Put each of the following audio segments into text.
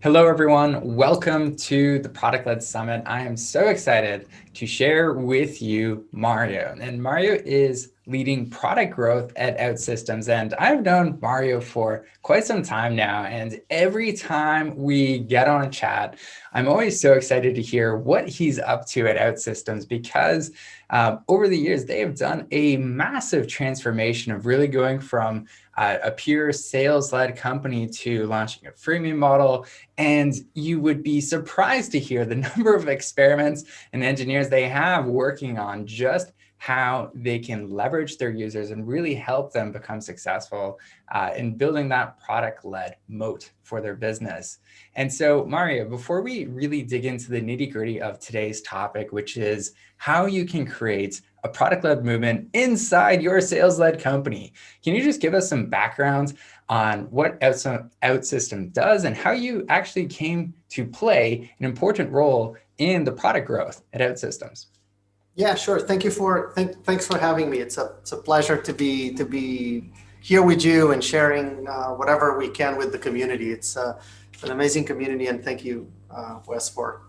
Hello, everyone. Welcome to the Product-Led Summit. I am so excited to share with you Mario. And Mario is leading product growth at OutSystems. And I've known Mario for quite some time now. And every time we get on a chat, I'm always so excited to hear what he's up to at OutSystems because over the years, they have done a massive transformation of really going from a pure sales-led company to launching a freemium model. And you would be surprised to hear the number of experiments and engineers they have working on just how they can leverage their users and really help them become successful in building that product-led moat for their business. And so, Mario, before we really dig into the nitty-gritty of today's topic, which is how you can create a product-led movement inside your sales-led company, can you just give us some background on what OutSystems does and how you actually came to play an important role in the product growth at OutSystems? Yeah, sure. Thanks for having me. It's a pleasure to be here with you and sharing whatever we can with the community. It's an amazing community, and thank you, Wes, for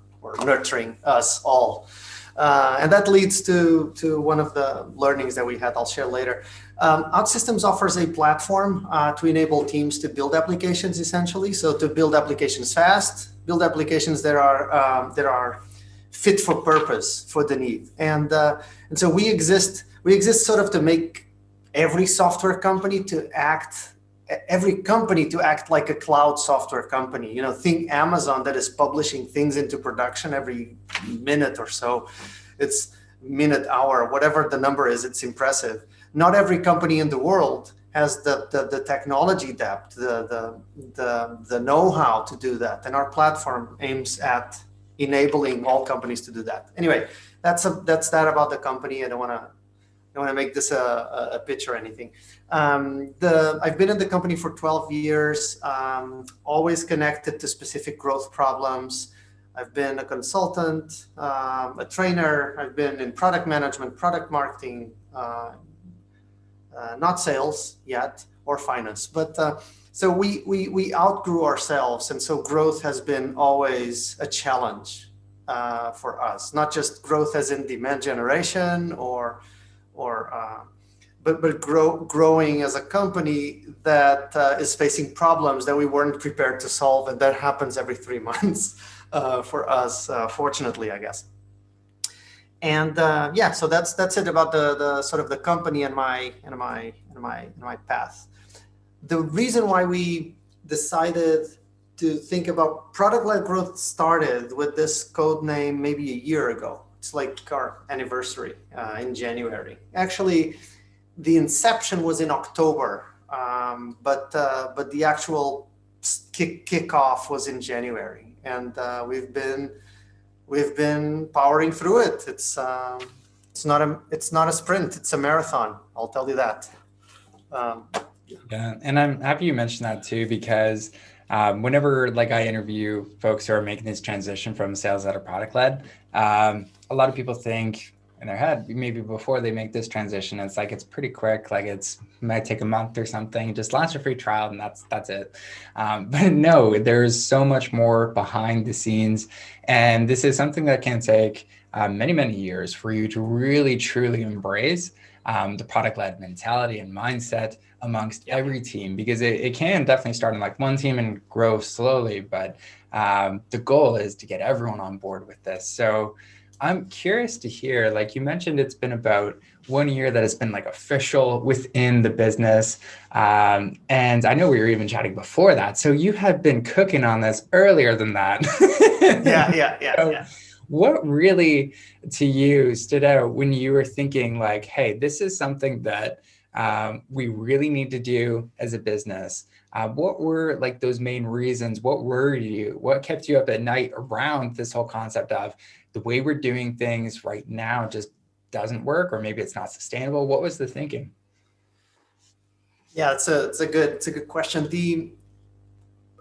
nurturing us all. And that leads to one of the learnings that we had. I'll share later. OutSystems offers a platform to enable teams to build applications, essentially. So to build applications fast, build applications that are fit for purpose for the need. And so we exist sort of to make every company to act like a cloud software company. Think Amazon that is publishing things into production every minute or so. It's minute, hour, whatever the number is, it's impressive. Not every company in the world has the technology depth, the know-how to do that. And our platform aims at enabling all companies to do that. Anyway, that's that about the company. I don't want to make this a pitch or anything. I've been in the company for 12 years, always connected to specific growth problems. I've been a consultant, a trainer. I've been in product management, product marketing, not sales yet, or finance. But so we outgrew ourselves, and so growth has been always a challenge for us. Not just growth as in demand generation, but growing as a company that is facing problems that we weren't prepared to solve, and that happens every 3 months for us, fortunately, I guess. And so that's it about the sort of the company and my path. The reason why we decided to think about product-led growth started with this code name maybe a year ago. It's like our anniversary in January. Actually, the inception was in October, but the actual kickoff was in January, and we've been powering through it. It's not a sprint; it's a marathon. I'll tell you that. Yeah, and I'm happy you mentioned that too, because whenever I interview folks who are making this transition from sales-led to product-led, a lot of people think in their head, maybe before they make this transition, it's pretty quick, it might take a month or something, just launch a free trial and that's it. But no, there's so much more behind the scenes, and this is something that can take many, many years for you to really, truly embrace the product-led mentality and mindset amongst every team, because it can definitely start in one team and grow slowly, but the goal is to get everyone on board with this. So I'm curious to hear, you mentioned it's been about 1 year that it's been official within the business. And I know we were even chatting before that. So you have been cooking on this earlier than that. Yeah. What really to you stood out when you were thinking hey, this is something that we really need to do as a business? What were those main reasons? What worried you? What kept you up at night around this whole concept of the way we're doing things right now just doesn't work, or maybe it's not sustainable? What was the thinking? Yeah, it's a good question.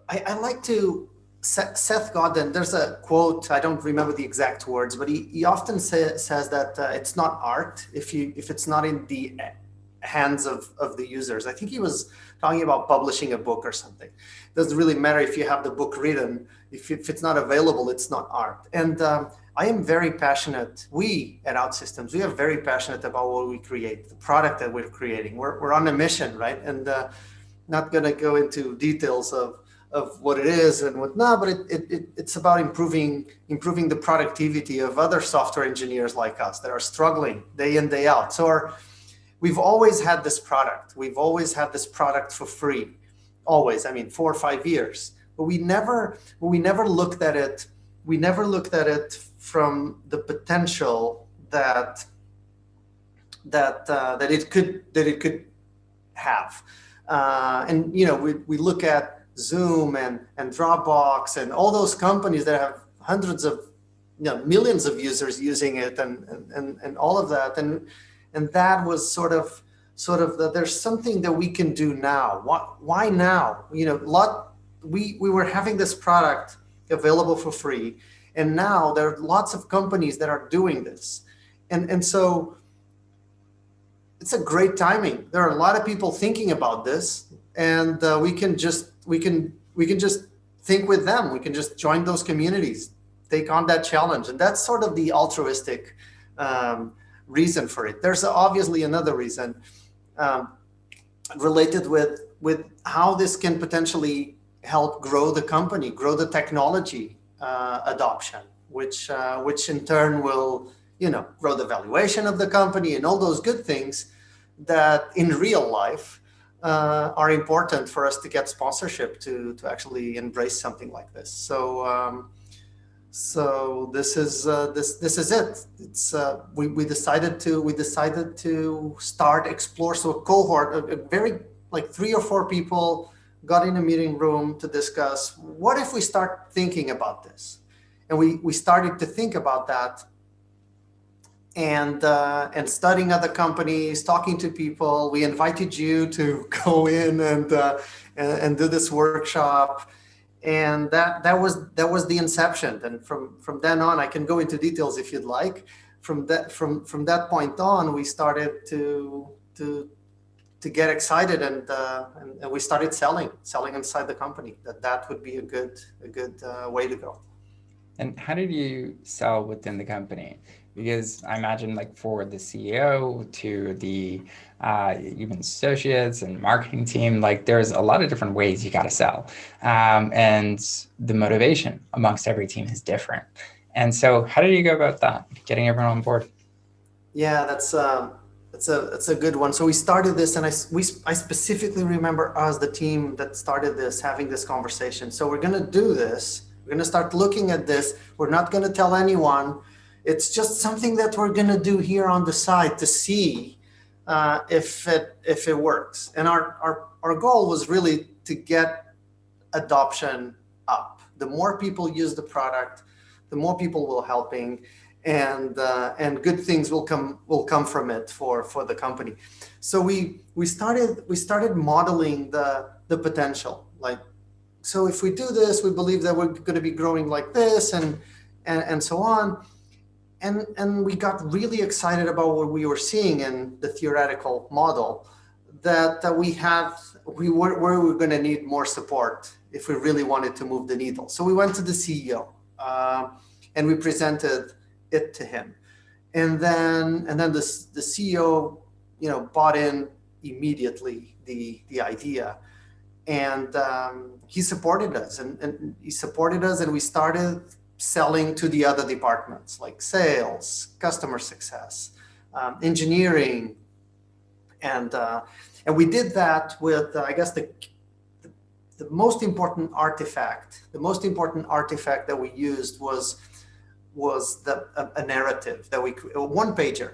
I like to Seth Godin. There's a quote, I don't remember the exact words, but he often says that it's not art if it's not in the hands of the users. I think he was talking about publishing a book or something. It doesn't really matter if you have the book written. If it's not available, it's not art. And I am very passionate. We at OutSystems, we are very passionate about what we create, the product that we're creating. We're on a mission, right? And not going to go into details of what it is and whatnot, but it's about improving the productivity of other software engineers like us that are struggling day in, day out. So we've always had this product. We've always had this product for free, always. I mean, 4 or 5 years. But we never looked at it. We never looked at it from the potential that it could have. And you know, we look at Zoom and Dropbox and all those companies that have hundreds of, you know, millions of users using it and all of that. And that was sort of there's something that we can do now. Why now? You know, we were having this product available for free, and now there are lots of companies that are doing this. And so it's a great timing. There are a lot of people thinking about this, and we can just think with them. We can just join those communities, take on that challenge, and that's sort of the altruistic reason for it. There's obviously another reason related with how this can potentially help grow the company, grow the technology adoption, which in turn will, you know, grow the valuation of the company and all those good things that in real life are important for us to get sponsorship to actually embrace something like this. So this is it. It's we decided to start explore. So a cohort, a very like 3 or 4 people got in a meeting room to discuss what if we start thinking about this, and we started to think about that. And studying other companies, talking to people. We invited you to go in and do this workshop, and that was the inception. And from then on, I can go into details if you'd like. From that point on, we started to get excited, and we started selling inside the company. That would be a good way to go. And how did you sell within the company? Because I imagine, like, for the CEO to the even associates and marketing team, like, there's a lot of different ways you got to sell, and the motivation amongst every team is different. And so, how did you go about that, getting everyone on board? Yeah, that's a good one. So we started this, and I specifically remember us, the team that started this, having this conversation. So we're going to do this. We're going to start looking at this. We're not going to tell anyone. It's just something that we're going to do here on the side to see if it works. And our goal was really to get adoption up. The more people use the product, the more people will helping, and good things will come from it for the company. So we started modeling the potential. Like, so if we do this, we believe that we're going to be growing like this, and so on. And we got really excited about what we were seeing in the theoretical model, that we were going to need more support if we really wanted to move the needle. So we went to the CEO and we presented it to him, and then the CEO, you know, bought in immediately the idea, and he supported us, and we started selling to the other departments like sales, customer success, engineering, and we did that with I guess the most important artifact. The most important artifact that we used was a narrative that a one pager,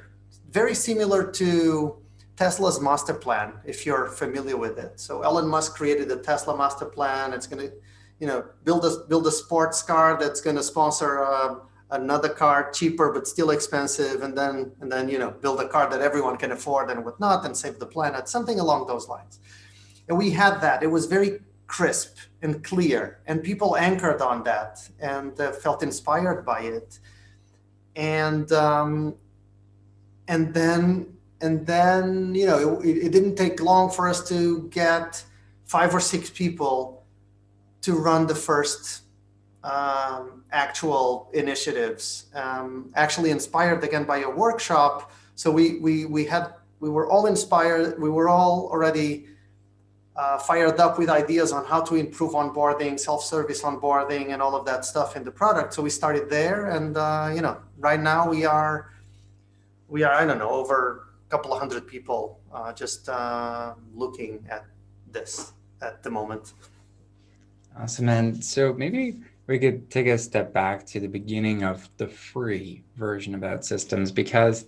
very similar to Tesla's master plan, if you're familiar with it. So Elon Musk created the Tesla master plan. It's going to, you know, build a sports car that's going to sponsor another car, cheaper but still expensive, and then you know, build a car that everyone can afford and whatnot, and save the planet, something along those lines. And we had that. It was very crisp and clear, and people anchored on that and felt inspired by it. And then then, it didn't take long for us to get 5 or 6 people to run the first actual initiatives, actually inspired again by a workshop. So we were all inspired. We were all already fired up with ideas on how to improve onboarding, self-service onboarding, and all of that stuff in the product. So we started there, and right now we are I don't know, over a couple of hundred people just looking at this at the moment. Awesome. And so maybe we could take a step back to the beginning of the free version of OutSystems, because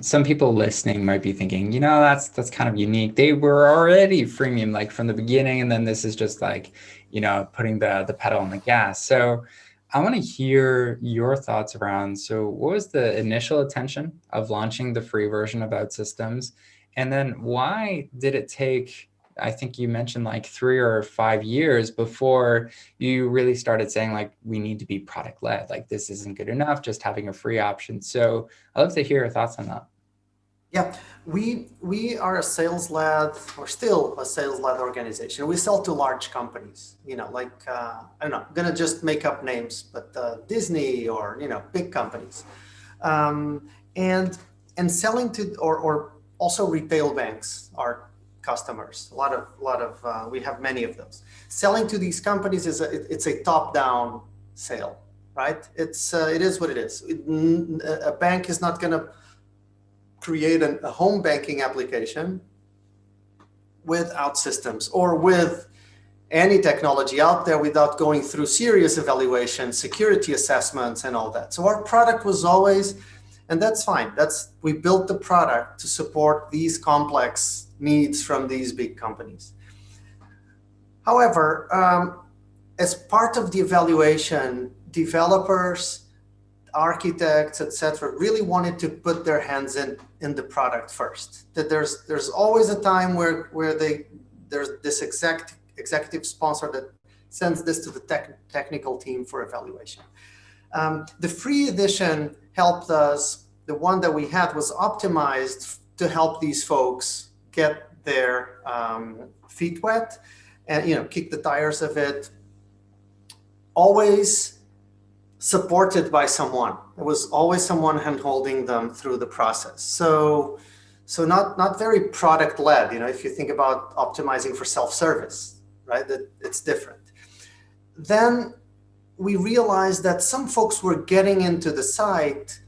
some people listening might be thinking, that's kind of unique. They were already freemium like from the beginning, and then this is just like, putting the pedal on the gas. So I want to hear your thoughts around, so what was the initial intention of launching the free version of OutSystems? And then why did it take, I think you mentioned like 3 or 5 years before you really started saying like, we need to be product led, like this isn't good enough, just having a free option. So I'd love to hear your thoughts on that. Yeah, we are a sales-led, or still a sales-led organization. We sell to large companies, like, I don't know, I'm gonna just make up names, but Disney or, big companies. And selling to, or also retail banks are customers. A lot of we have many of those. Selling to these companies it's a top-down sale, right? It is what it is. A bank is not gonna create a home banking application with OutSystems or with any technology out there without going through serious evaluation, security assessments, and all that. So our product was always, and that's fine. We built the product to support these complex needs from these big companies. However, as part of the evaluation, developers, architects, etc., really wanted to put their hands in the product first. That there's always a time where there's this executive sponsor that sends this to the technical team for evaluation. The free edition helped us. The one that we had was optimized to help these folks get their feet wet and kick the tires of it. Always supported by someone. There was always someone hand-holding them through the process. So not very product-led. If you think about optimizing for self-service, right? That it's different. Then we realized that some folks were getting into the site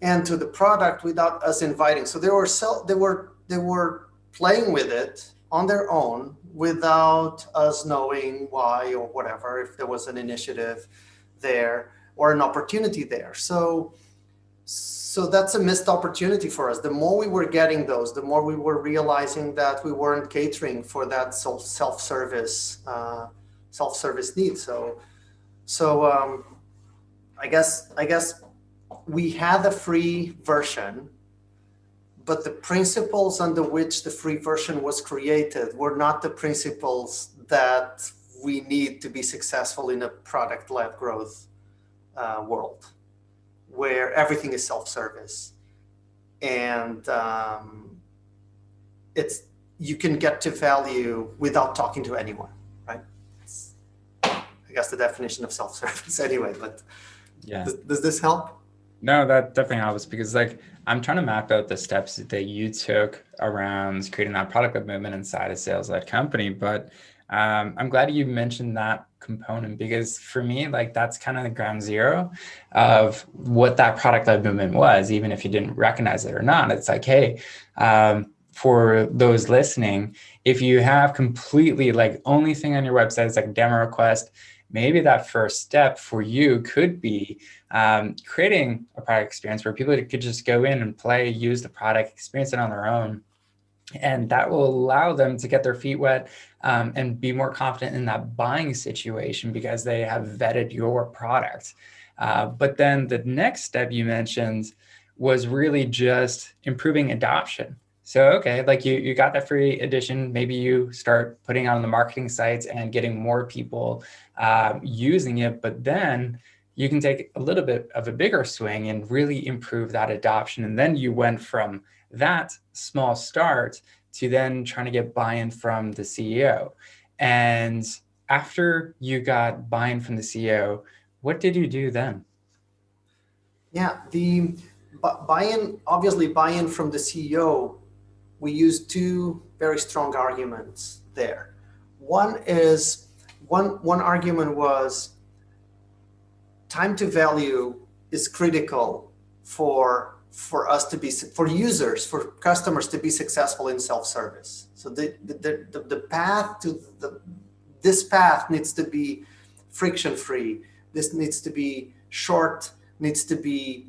and to the product without us inviting. So they were playing with it on their own without us knowing why or whatever, if there was an initiative there or an opportunity there. So that's a missed opportunity for us. The more we were getting those, the more we were realizing that we weren't catering for that self-service need. So I guess we had a free version, but the principles under which the free version was created were not the principles that we need to be successful in a product-led growth world, where everything is self-service, and you can get to value without talking to anyone, right? It's, I guess, the definition of self-service anyway. But yeah, does this help? No, that definitely helps, because like I'm trying to map out the steps that you took around creating that product-led movement inside a sales-led company, but I'm glad you mentioned that component, because for me, like that's kind of the ground zero of what that product-led movement was, even if you didn't recognize it or not. It's like, hey, for those listening, if you have completely like only thing on your website is like a demo request, maybe that first step for you could be creating a product experience where people could just go in and play, use the product, experience it on their own. And that will allow them to get their feet wet and be more confident in that buying situation because they have vetted your product. But then the next step you mentioned was really just improving adoption. So, okay, like you got that free edition, maybe you start putting it on the marketing sites and getting more people using it, but then you can take a little bit of a bigger swing and really improve that adoption. And then you went from that small start to then trying to get buy-in from the CEO. And after you got buy-in from the CEO, what did you do then? Yeah, the buy-in from the CEO, we used two very strong arguments there. One argument was time to value is critical for us to be, for users, for customers to be successful in self-service. So the path to this path needs to be friction free. This needs to be short, needs to be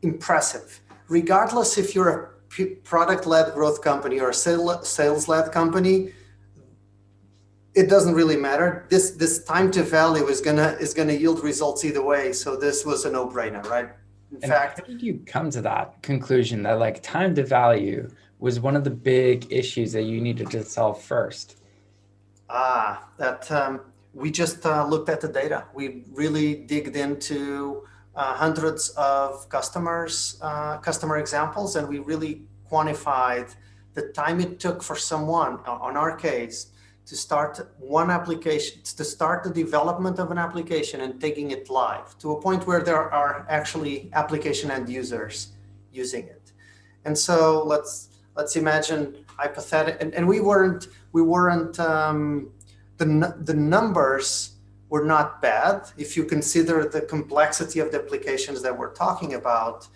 impressive. Regardless if you're a product-led growth company or a sales-led company, it doesn't really matter. This time to value is gonna yield results either way. So this was a no-brainer, right? In fact, how did you come to that conclusion that like time to value was one of the big issues that you needed to solve first? We just looked at the data. We really digged into hundreds of customer examples, and we really quantified the time it took for someone, on our case, to start one application, to start the development of an application and taking it live to a point where there are actually application end users using it. And so let's imagine hypothetical, and we weren't the numbers were not bad if you consider the complexity of the applications that we're talking about,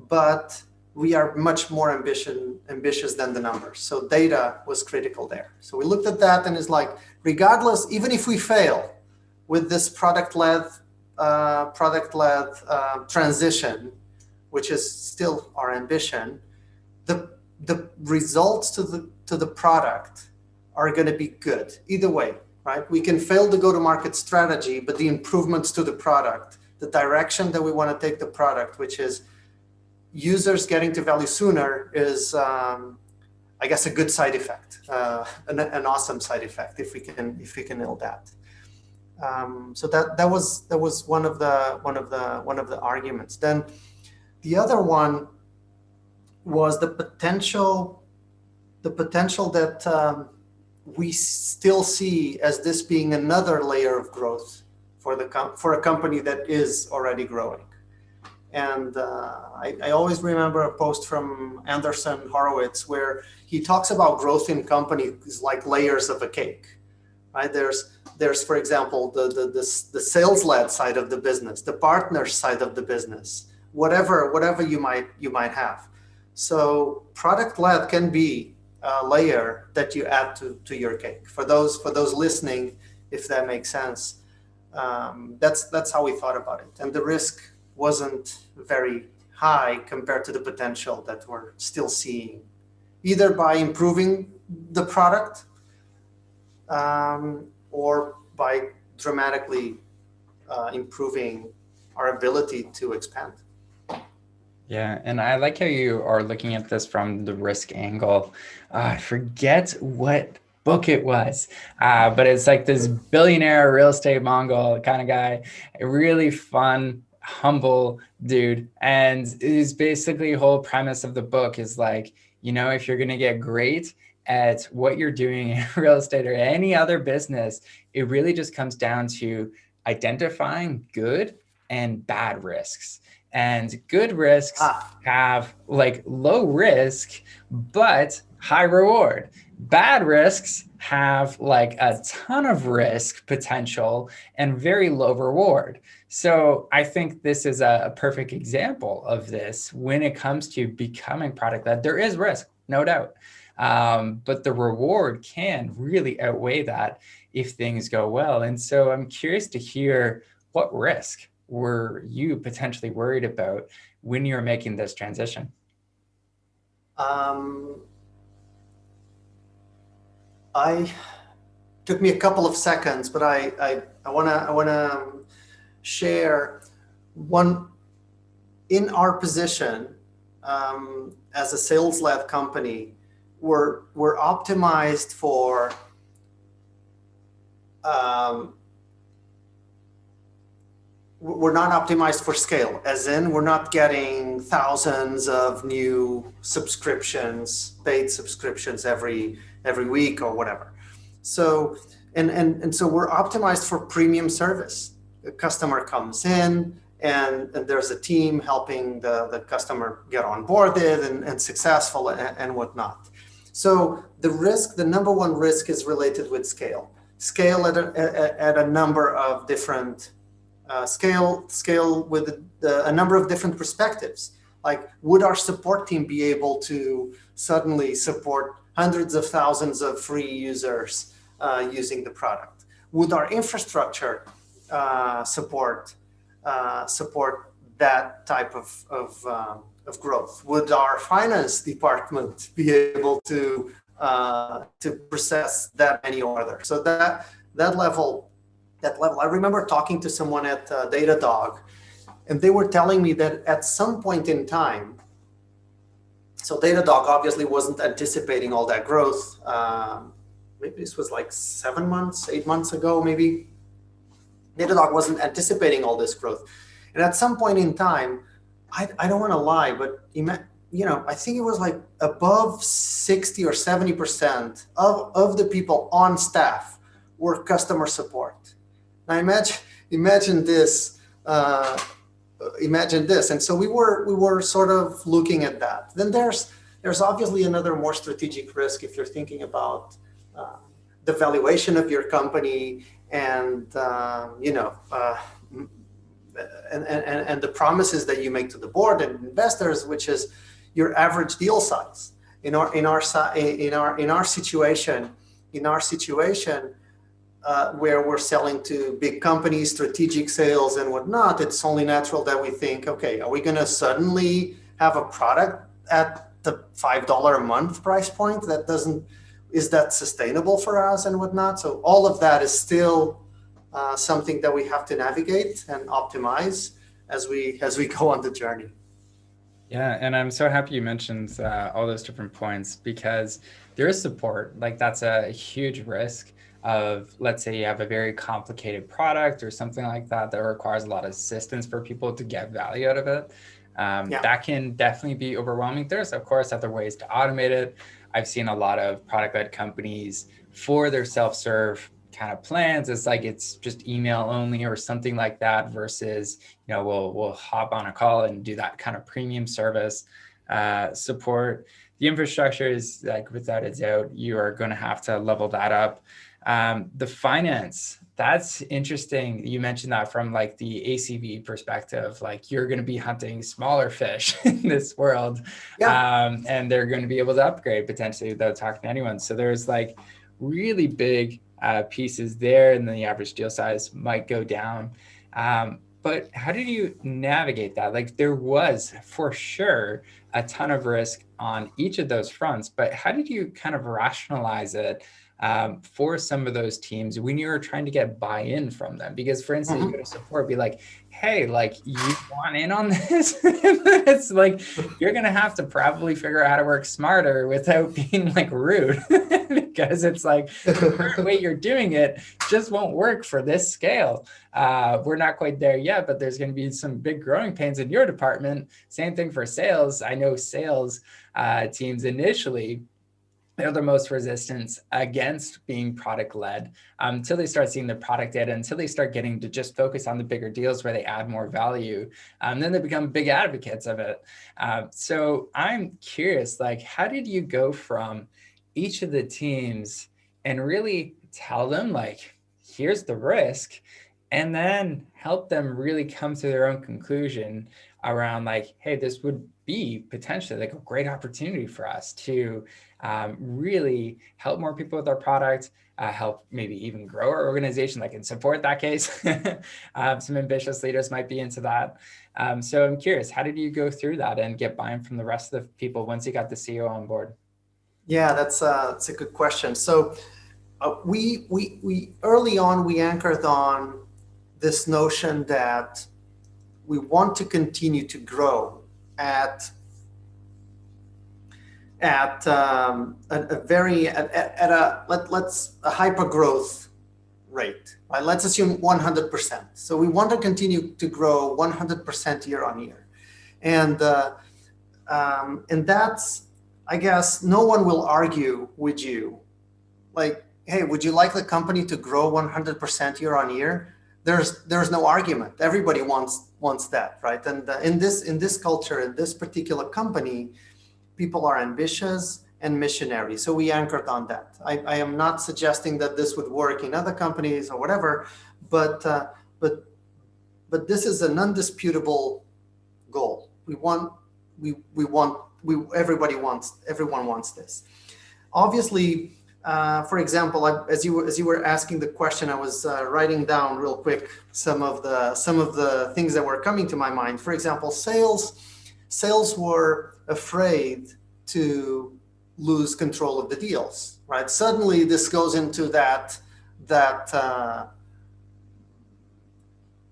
but we are much more ambitious than the numbers. So data was critical there. So we looked at that and it's like, regardless, even if we fail with this product-led transition, which is still our ambition, the results to the product are going to be good either way, right? We can fail the go-to-market strategy, but the improvements to the product, the direction that we want to take the product, which is users getting to value sooner, is, I guess, a good side effect, an awesome side effect if we can nail that. So that was one of the arguments. Then the other one was the potential that we still see as this being another layer of growth for a company that is already growing. And I always remember a post from Anderson Horowitz where he talks about growth in companies like layers of a cake, right? There's for example, the sales-led side of the business, the partner side of the business, whatever you might have. So product-led can be a layer that you add to your cake. For those listening, if that makes sense, that's how we thought about it. And the risk wasn't very high compared to the potential that we're still seeing, either by improving the product or by dramatically improving our ability to expand. Yeah, and I like how you are looking at this from the risk angle. I forget what book it was, but it's like this billionaire real estate Mongol kind of guy, a really fun, humble dude. And his basically whole premise of the book is like, if you're going to get great at what you're doing in real estate or any other business, it really just comes down to identifying good and bad risks. And good risks have like low risk, but high reward. Bad risks have like a ton of risk potential and very low reward. So I think this is a perfect example of this when it comes to becoming product-led. There is risk, no doubt. But the reward can really outweigh that if things go well. And so I'm curious to hear, what risk were you potentially worried about when you were making this transition? Took me a couple of seconds, but I wanna share one. In our position as a sales-led company, we're optimized for we're not optimized for scale, as in we're not getting thousands of new subscriptions, paid subscriptions every week or whatever. So and so we're optimized for premium service. The customer comes in, and there's a team helping the customer get onboarded and successful and whatnot. So the number one risk is related with scale. Scale at a number of different scale with a number of different perspectives. Like, would our support team be able to suddenly support hundreds of thousands of free users using the product? Would our infrastructure support that type of growth? Would our finance department be able to process that many orders? So that level, I remember talking to someone at Datadog, and they were telling me that at some point in time, so Datadog obviously wasn't anticipating all that growth. Maybe this was like 7 months, 8 months ago, maybe. Datadog wasn't anticipating all this growth. And at some point in time, I don't want to lie, but I think it was like above 60 or 70% of the people on staff were customer support. Now imagine this. Imagine this. And so we were sort of looking at that. Then there's obviously another more strategic risk if you're thinking about the valuation of your company and and the promises that you make to the board and investors, which is your average deal size. In our situation, where we're selling to big companies, strategic sales and whatnot, it's only natural that we think, okay, are we going to suddenly have a product at the $5 a month price point? Is that sustainable for us and whatnot? So all of that is still something that we have to navigate and optimize as we go on the journey. Yeah, and I'm so happy you mentioned all those different points, because there is support. Like, that's a huge risk of, let's say you have a very complicated product or something like that requires a lot of assistance for people to get value out of it. That can definitely be overwhelming. There's, of course, other ways to automate it. I've seen a lot of product-led companies for their self-serve kind of plans. It's like it's just email only or something like that, versus, we'll hop on a call and do that kind of premium service support. The infrastructure is, like, without a doubt, you are going to have to level that up. The finance, that's interesting. You mentioned that from like the ACV perspective, like you're going to be hunting smaller fish in this world, and they're going to be able to upgrade potentially without talking to anyone. So there's like really big pieces there, and then the average deal size might go down. But how did you navigate that? Like, there was for sure a ton of risk on each of those fronts, but how did you kind of rationalize it for some of those teams when you were trying to get buy-in from them? Because, for instance, you go to support, be like, hey, like, you want in on this? It's like, you're going to have to probably figure out how to work smarter without being like rude, because it's like the current way you're doing it just won't work for this scale. We're not quite there yet, but there's going to be some big growing pains in your department. Same thing for sales. I know sales teams initially, they're the most resistant against being product-led until they start seeing the product data, until they start getting to just focus on the bigger deals where they add more value. Then they become big advocates of it. So I'm curious, like, how did you go from each of the teams and really tell them, like, here's the risk, and then help them really come to their own conclusion around, like, hey, this would be potentially like a great opportunity for us to really help more people with our product, help maybe even grow our organization, like in support that case. Some ambitious leaders might be into that. So I'm curious, how did you go through that and get buy-in from the rest of the people once you got the CEO on board? Yeah, that's a good question. So we early on, we anchored on this notion that we want to continue to grow at a hyper growth rate, right? Let's assume 100%. So we want to continue to grow 100% year on year. And that's, I guess, no one will argue with you. Like, hey, would you like the company to grow 100% year on year? There's no argument. Everybody wants that, right? And in this culture, in this particular company, people are ambitious and missionary. So we anchored on that. I am not suggesting that this would work in other companies or whatever, but this is an undisputable goal. Everyone wants this. Obviously, for example, as you were asking the question, I was writing down real quick some of the things that were coming to my mind. For example, sales were afraid to lose control of the deals, right? Suddenly, this goes into that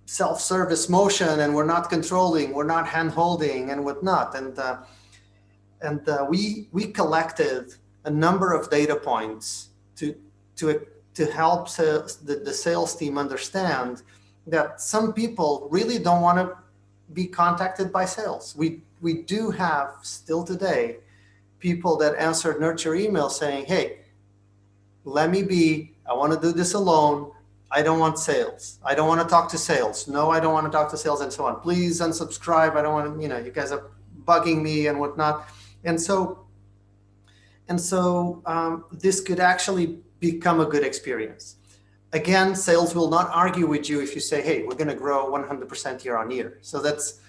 self-service motion, and we're not controlling, we're not hand-holding, and whatnot. And we collected a number of data points to help the sales team understand that some people really don't want to be contacted by sales. We do have still today people that answer nurture emails saying, hey, let me be, I want to do this alone. I don't want sales. I don't want to talk to sales. No, I don't want to talk to sales, and so on. Please unsubscribe. I don't want to, you guys are bugging me and whatnot. And so this could actually become a good experience. Again, sales will not argue with you if you say, hey, we're going to grow 100% year on year. So there's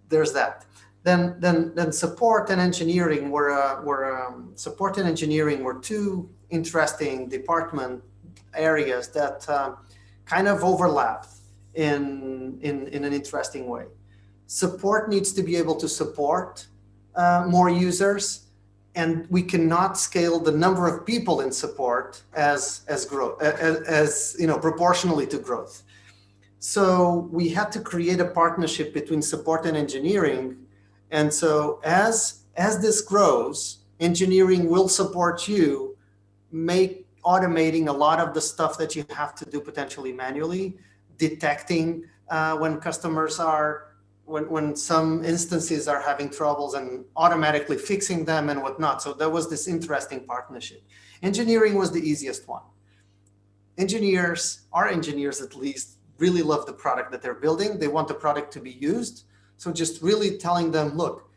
that. Then support and engineering were two interesting department areas that kind of overlap in an interesting way. Support needs to be able to support more users, and we cannot scale the number of people in support as growth, as proportionally to growth. So we had to create a partnership between support and engineering. And so as this grows, engineering will support you, automating a lot of the stuff that you have to do potentially manually, detecting when customers when some instances are having troubles and automatically fixing them and whatnot. So there was this interesting partnership. Engineering was the easiest one. Our engineers at least, really love the product that they're building. They want the product to be used. So just really telling them, look,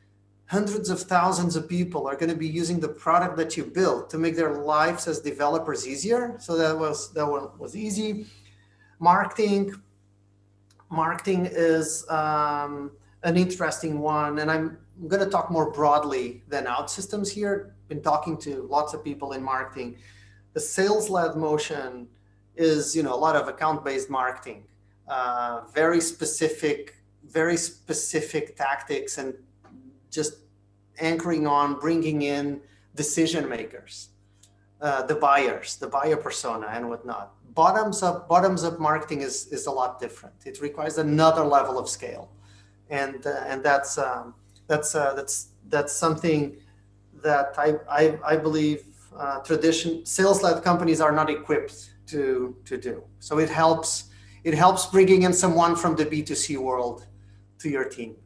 hundreds of thousands of people are going to be using the product that you built to make their lives as developers easier. So that was easy. Marketing is an interesting one, and I'm going to talk more broadly than OutSystems here. Been talking to lots of people in marketing. The sales-led motion is, a lot of account-based marketing, very specific tactics, and just anchoring on bringing in decision makers, the buyer persona and whatnot. Bottoms up marketing is a lot different. It requires another level of scale, and that's something that I believe sales-led companies are not equipped to do. So it helps bringing in someone from the B2C world to your team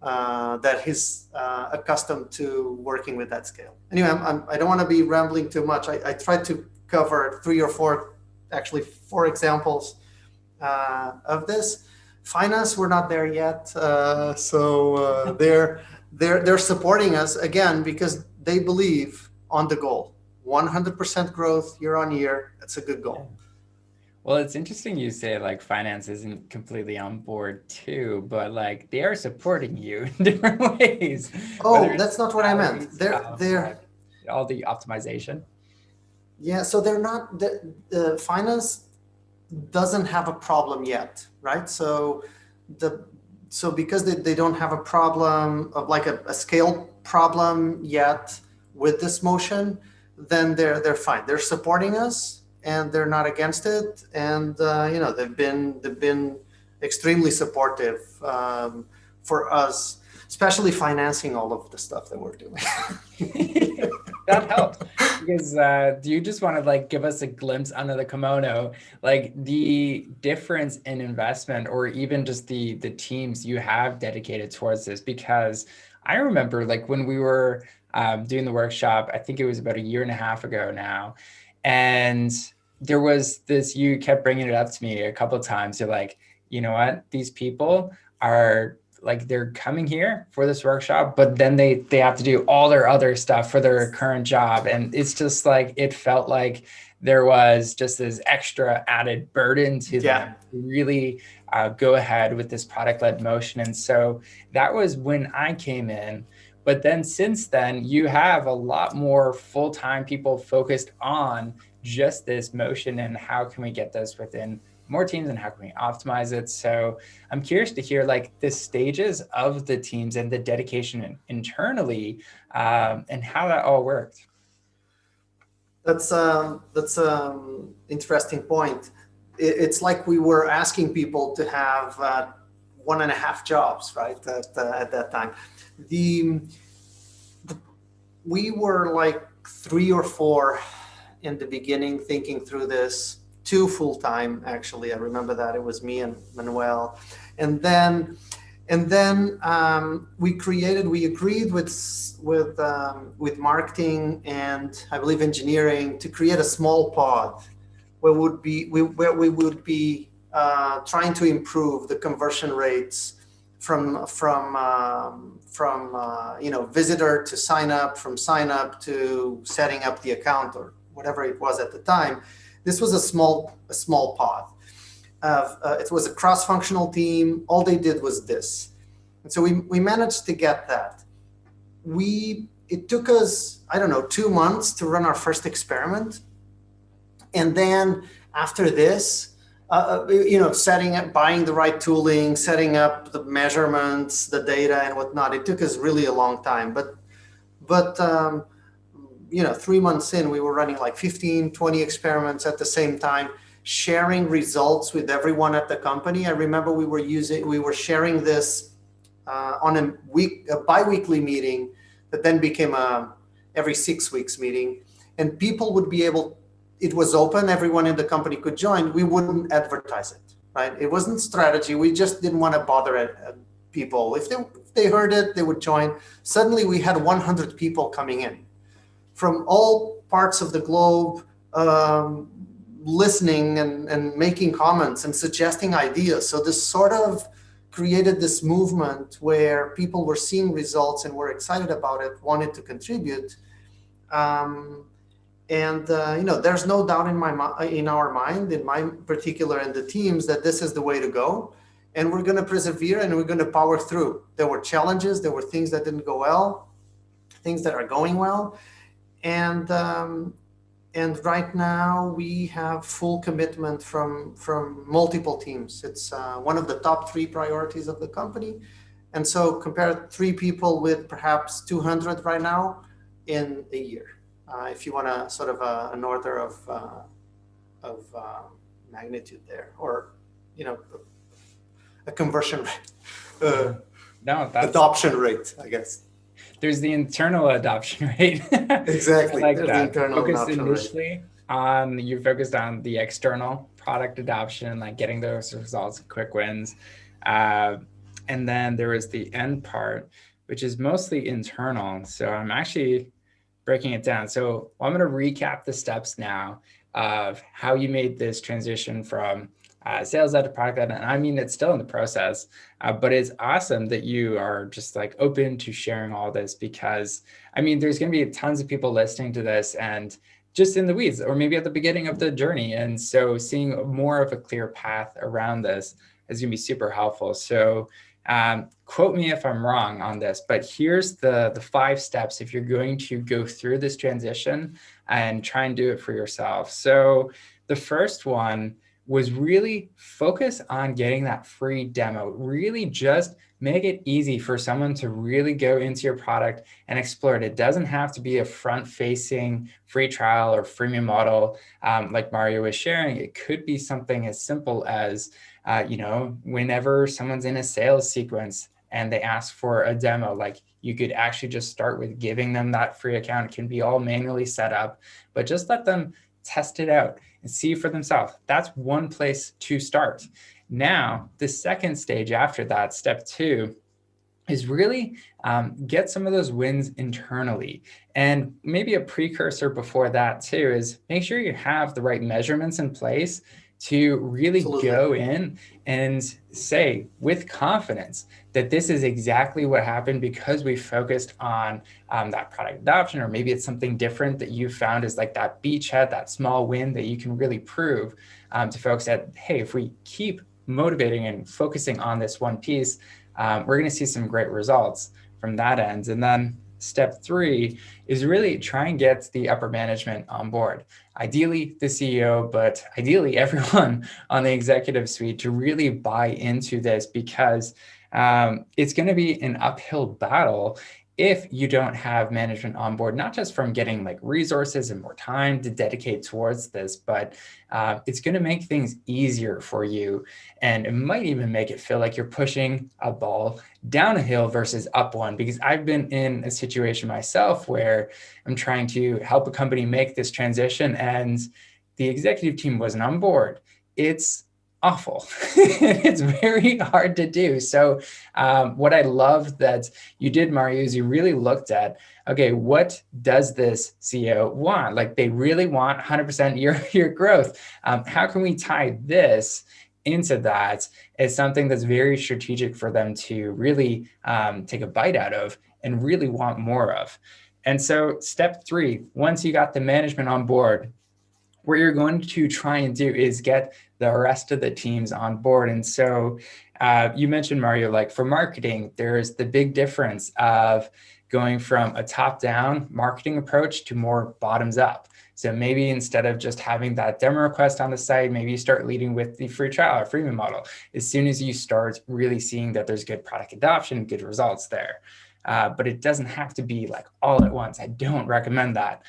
that is accustomed to working with that scale. Anyway, I don't want to be rambling too much. I tried to cover 3 or 4, actually 4 examples of this. Finance, we're not there yet. So they're supporting us again because they believe on the goal. 100% growth year on year. That's a good goal. Well, it's interesting you say like finance isn't completely on board too, but like they are supporting you in different ways. Oh, that's not what I meant. They're all the optimization. Yeah, so they're not, the finance doesn't have a problem yet, right? So because they don't have a problem of like a scale problem yet with this motion, then they're fine. They're supporting us and they're not against it. And they've been extremely supportive for us, especially financing all of the stuff that we're doing. that helps because do you just want to like give us a glimpse under the kimono, like the difference in investment or even just the teams you have dedicated towards this? Because I remember like when we were doing the workshop, I think it was about a year and a half ago now, and there was this, you kept bringing it up to me a couple of times. You're like, you know what, these people are like, they're coming here for this workshop, but then they have to do all their other stuff for their current job. And it's just like, it felt like there was just this extra added burden to them to really go ahead with this product-led motion. And so that was when I came in. But then since then, you have a lot more full-time people focused on just this motion and how can we get this within more teams and how can we optimize it. So I'm curious to hear like the stages of the teams and the dedication internally and how that all worked. That's interesting point. It's like we were asking people to have 1.5 jobs, right? At that time, we were like 3 or 4 in the beginning thinking through this. 2 full-time, actually. I remember that it was me and Manuel, and then we agreed with marketing and I believe engineering to create a small pod where we would be trying to improve the conversion rates from visitor to sign up, from sign up to setting up the account or whatever it was at the time. This was a small pod. It was a cross-functional team. All they did was this. And so we managed to get that. It took us, 2 months to run our first experiment. And then after this, setting up, buying the right tooling, setting up the measurements, the data and whatnot, it took us really a long time. But 3 months in, we were running like 15, 20 experiments at the same time, sharing results with everyone at the company. I remember we were sharing this on a bi-weekly meeting that then became a every 6 weeks meeting. And people would be able, it was open, everyone in the company could join. We wouldn't advertise it, right? It wasn't strategy. We just didn't want to bother people. If they heard it, they would join. Suddenly we had 100 people coming in from all parts of the globe, listening and making comments and suggesting ideas. So this sort of created this movement where people were seeing results and were excited about it, wanted to contribute. There's no doubt in our mind, in my particular and the teams, that this is the way to go. And we're going to persevere and we're going to power through. There were challenges, there were things that didn't go well, things that are going well. And right now we have full commitment from multiple teams. It's one of the top 3 priorities of the company. And so compare 3 people with perhaps 200 right now in a year. If you want a sort of an order of magnitude there, or a conversion rate, adoption rate, I guess. There's the internal adoption rate. Exactly. I like There's that. The Focused initially on, you're focused on the external product adoption, like getting those results, quick wins. And then there is the end part, which is mostly internal. So I'm actually breaking it down. So I'm going to recap the steps now of how you made this transition from sales led to product led. And I mean, it's still in the process, but it's awesome that you are just like open to sharing all this, because I mean, there's going to be tons of people listening to this and just in the weeds, or maybe at the beginning of the journey. And so seeing more of a clear path around this is going to be super helpful. So quote me if I'm wrong on this, but here's the 5 steps if you're going to go through this transition and try and do it for yourself. So the first one was really focus on getting that free demo. Really just make it easy for someone to really go into your product and explore it. It doesn't have to be a front-facing free trial or freemium model like Mario was sharing. It could be something as simple as, whenever someone's in a sales sequence, and they ask for a demo, like you could actually just start with giving them that free account. It can be all manually set up, but just let them test it out and see for themselves. That's one place to start. Now, the second stage after that, step 2, is really get some of those wins internally. And maybe a precursor before that too is make sure you have the right measurements in place to really Absolutely. go in and say with confidence that this is exactly what happened because we focused on that product adoption, or maybe it's something different that you found is like that beachhead, that small win that you can really prove to folks that, hey, if we keep motivating and focusing on this one piece, we're going to see some great results from that end. And then step 3 is really try and get the upper management on board. Ideally, the CEO, but ideally everyone on the executive suite to really buy into this, because it's going to be an uphill battle if you don't have management on board, not just from getting like resources and more time to dedicate towards this, but it's going to make things easier for you. And it might even make it feel like you're pushing a ball down a hill versus up one, because I've been in a situation myself where I'm trying to help a company make this transition and the executive team wasn't on board. It's awful. It's very hard to do. So what I love that you did, Mario, is you really looked at, okay, what does this CEO want? Like they really want 100% year growth. How can we tie this into that as something that's very strategic for them to really take a bite out of and really want more of? And so step 3, once you got the management on board, what you're going to try and do is get the rest of the teams on board. And so you mentioned, Mario, like for marketing, there's the big difference of going from a top-down marketing approach to more bottoms-up. So maybe instead of just having that demo request on the site, maybe you start leading with the free trial or freemium model as soon as you start really seeing that there's good product adoption, good results there. But it doesn't have to be like all at once. I don't recommend that.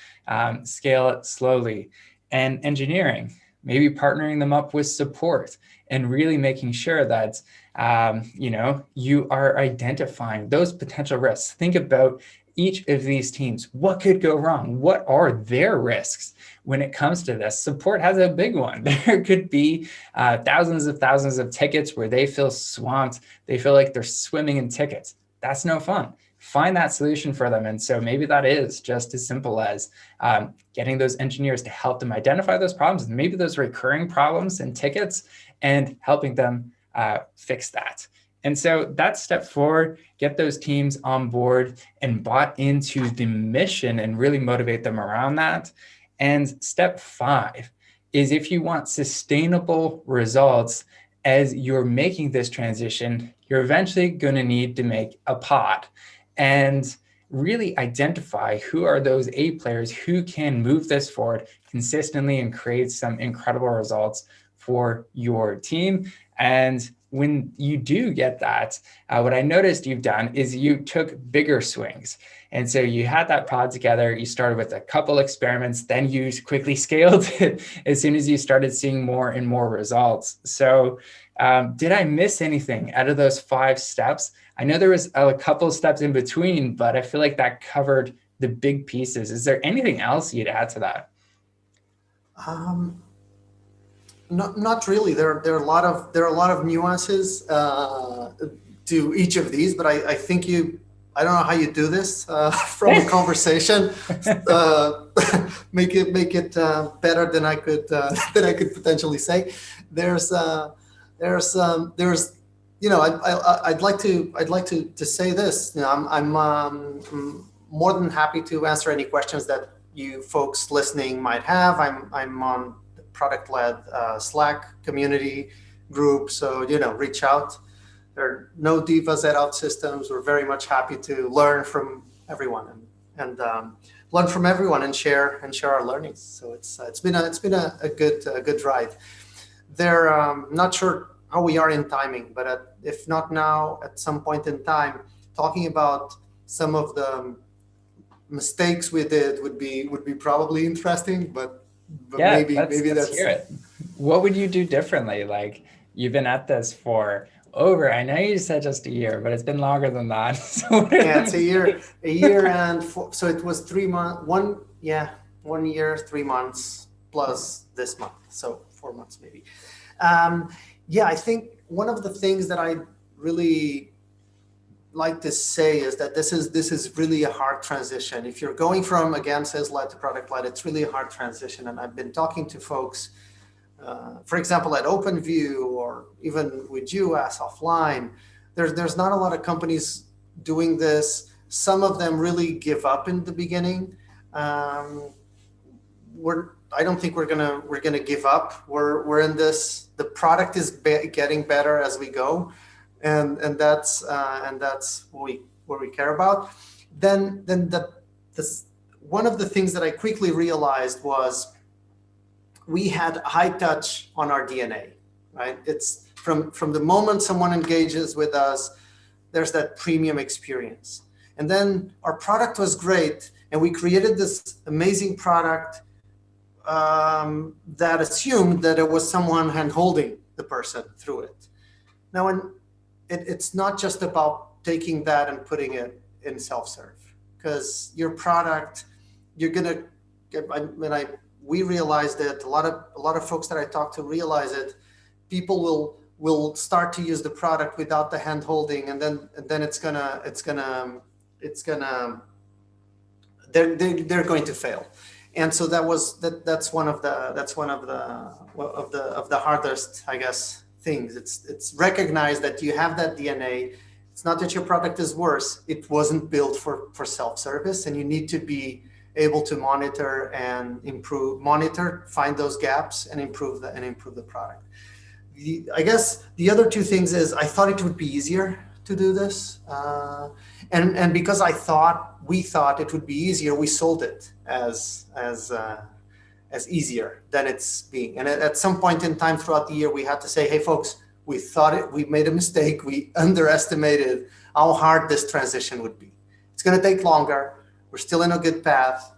Scale it slowly. And engineering, maybe partnering them up with support and really making sure that you are identifying those potential risks. Think about each of these teams. What could go wrong? What are their risks when it comes to this? Support has a big one. There could be thousands of tickets where they feel swamped. They feel like they're swimming in tickets. That's no fun. Find that solution for them. And so maybe that is just as simple as getting those engineers to help them identify those problems, and maybe those recurring problems and tickets, and helping them fix that. And so that's step 4, get those teams on board and bought into the mission and really motivate them around that. And step 5 is, if you want sustainable results as you're making this transition, you're eventually going to need to make a pod and really identify who are those A players who can move this forward consistently and create some incredible results for your team. And when you do get that, what I noticed you've done is you took bigger swings. And so you had that pod together, you started with a couple experiments, then you quickly scaled it as soon as you started seeing more and more results. So did I miss anything out of those 5 steps? I know there was a couple of steps in between, but I feel like that covered the big pieces. Is there anything else you'd add to that? Not really. There are a lot of nuances to each of these, but I think I don't know how you do this from a conversation. Make it better than I could potentially say. There's I'd like to say this. I'm more than happy to answer any questions that you folks listening might have. I'm on the ProductLed Slack community group, so reach out. There are no divas at OutSystems. We're very much happy to learn from everyone and learn from everyone and share our learnings. So it's been a good ride. Not sure how we are in timing, but if not now, at some point in time, talking about some of the mistakes we did would be probably interesting. But yeah, maybe let's hear it. What would you do differently? Like, you've been at this for Over. I know you said just a year, but it's been longer than that. So Yeah, it's a year and so it was 3 months, 1 year, 3 months plus this month. So 4 months maybe. Yeah, I think one of the things that I really like to say is that this is really a hard transition. If you're going from, again, sales-led to product-led, it's really a hard transition. And I've been talking to folks, for example, at OpenView or even with you as offline, there's not a lot of companies doing this. Some of them really give up in the beginning. I don't think we're gonna give up. We're in this. The product is getting better as we go, and that's what we care about. Then one of the things that I quickly realized was we had high touch on our DNA, right? It's from the moment someone engages with us, there's that premium experience. And then our product was great, and we created this amazing product that assumed that it was someone hand-holding the person through it. Now, it's not just about taking that and putting it in self-serve, because your product, you're gonna. We realized it. A lot of folks that I talk to realize it. People will start to use the product without the hand-holding, and then they're going to fail. And so that's one of the hardest, I guess, things. It's recognized that you have that DNA. It's not that your product is worse. It wasn't built for self-service, and you need to be able to monitor, find those gaps, and improve the product. I guess the other two things is I thought it would be easier to do this, and because we thought it would be easier, we sold it as easier than it's being. And at some point in time throughout the year, we had to say, hey folks, we made a mistake. We underestimated how hard this transition would be. It's going to take longer. We're still in a good path.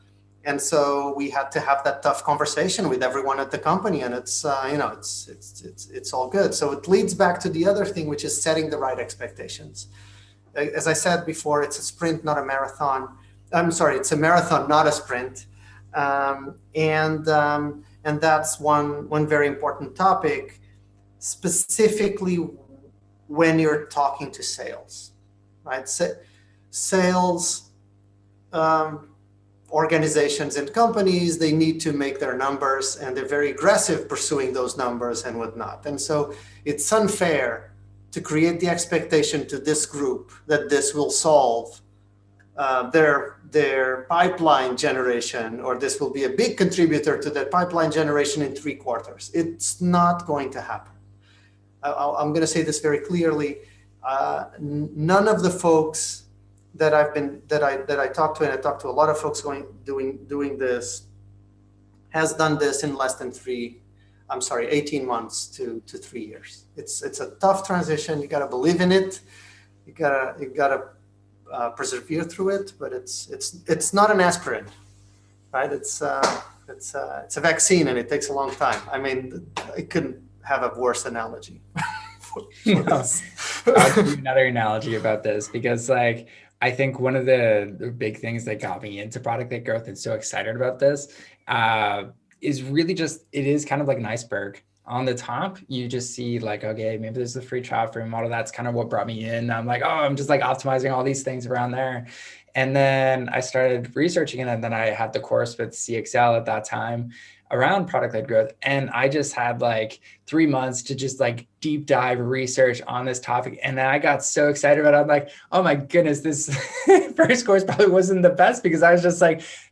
And so we had to have that tough conversation with everyone at the company, and it's all good. So it leads back to the other thing, which is setting the right expectations. As I said before, it's a sprint, not a marathon. I'm sorry, it's a marathon, not a sprint. And that's one very important topic, specifically when you're talking to sales, right? Sales organizations and companies, they need to make their numbers, and they're very aggressive pursuing those numbers and whatnot. And so it's unfair to create the expectation to this group that this will solve their pipeline generation, or this will be a big contributor to their pipeline generation in 3 quarters. It's not going to happen. I'm going to say this very clearly. None of the folks that I talked to, and I talked to a lot of folks doing this, has done this in less than 18 months to 3 years. It's a tough transition. You got to believe in it. You gotta persevere through it. But it's not an aspirin, right? It's a vaccine, and it takes a long time. I mean, I couldn't have a worse analogy. No, I'll give you another analogy about this, because I think one of the big things that got me into product-led growth and so excited about this is really just, it is kind of like an iceberg. On the top, you just see okay, maybe there's the free trial free model. That's kind of what brought me in. I'm I'm just optimizing all these things around there. And then I started researching it, and then I had the course with CXL at that time around product-led growth. And I just had 3 months to just deep dive research on this topic. And then I got so excited about it. I'm oh my goodness, this first course probably wasn't the best, because I was just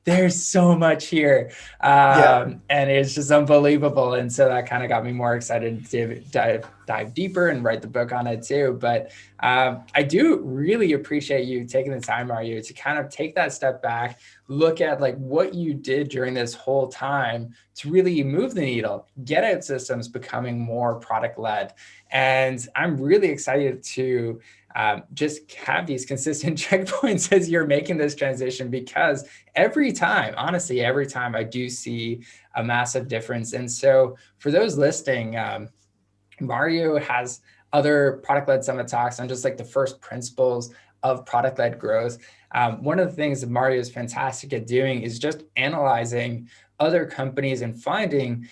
there's so much here. And it's just unbelievable. And so that kind of got me more excited to dive deeper and write the book on it too. But I do really appreciate you taking the time, Mario, to kind of take that step back, look at what you did during this whole time to really move the needle, get OutSystems becoming more product-led. And I'm really excited to just have these consistent checkpoints as you're making this transition, because every time I do see a massive difference. And so for those listening, Mario has other product-led summit talks on just like the first principles of product-led growth. One of the things that Mario is fantastic at doing is just analyzing other companies and finding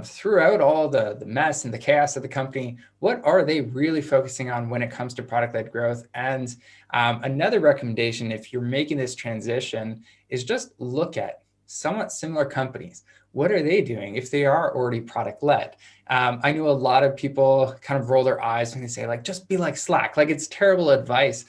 throughout all the mess and the chaos of the company, what are they really focusing on when it comes to product-led growth? And another recommendation, if you're making this transition, is just look at somewhat similar companies. What are they doing if they are already product-led? I know a lot of people kind of roll their eyes when they say, like, just be like Slack. Like, it's terrible advice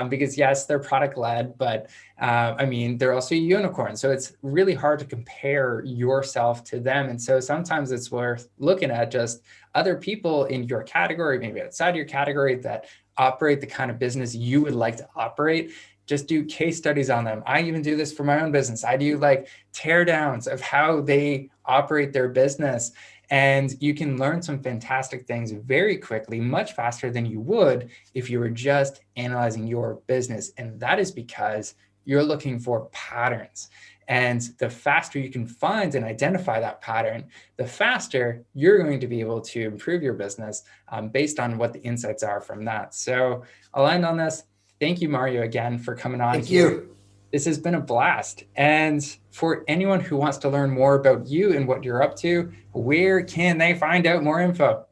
because yes, they're product-led, but I mean, they're also a unicorn. So it's really hard to compare yourself to them. And so sometimes it's worth looking at just other people in your category, maybe outside your category, that operate the kind of business you would like to operate. Just do case studies on them. I even do this for my own business. I do like tear downs of how they operate their business. And you can learn some fantastic things very quickly, much faster than you would if you were just analyzing your business. And that is because you're looking for patterns. And the faster you can find and identify that pattern, the faster you're going to be able to improve your business based on what the insights are from that. So I'll end on this. Thank you, Mario, again, for coming on here. Thank you. This has been a blast. And for anyone who wants to learn more about you and what you're up to, where can they find out more info?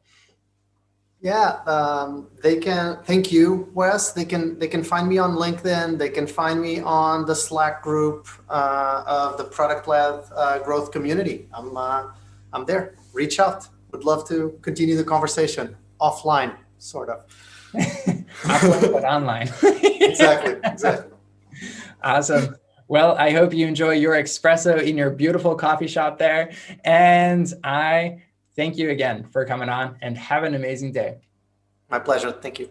Yeah, they can. Thank you, Wes. They can find me on LinkedIn. They can find me on the Slack group of the product-led growth community. I'm there. Reach out. Would love to continue the conversation offline, sort of. Offline, but online. Exactly. Awesome. Well, I hope you enjoy your espresso in your beautiful coffee shop there. And I thank you again for coming on and have an amazing day. My pleasure. Thank you.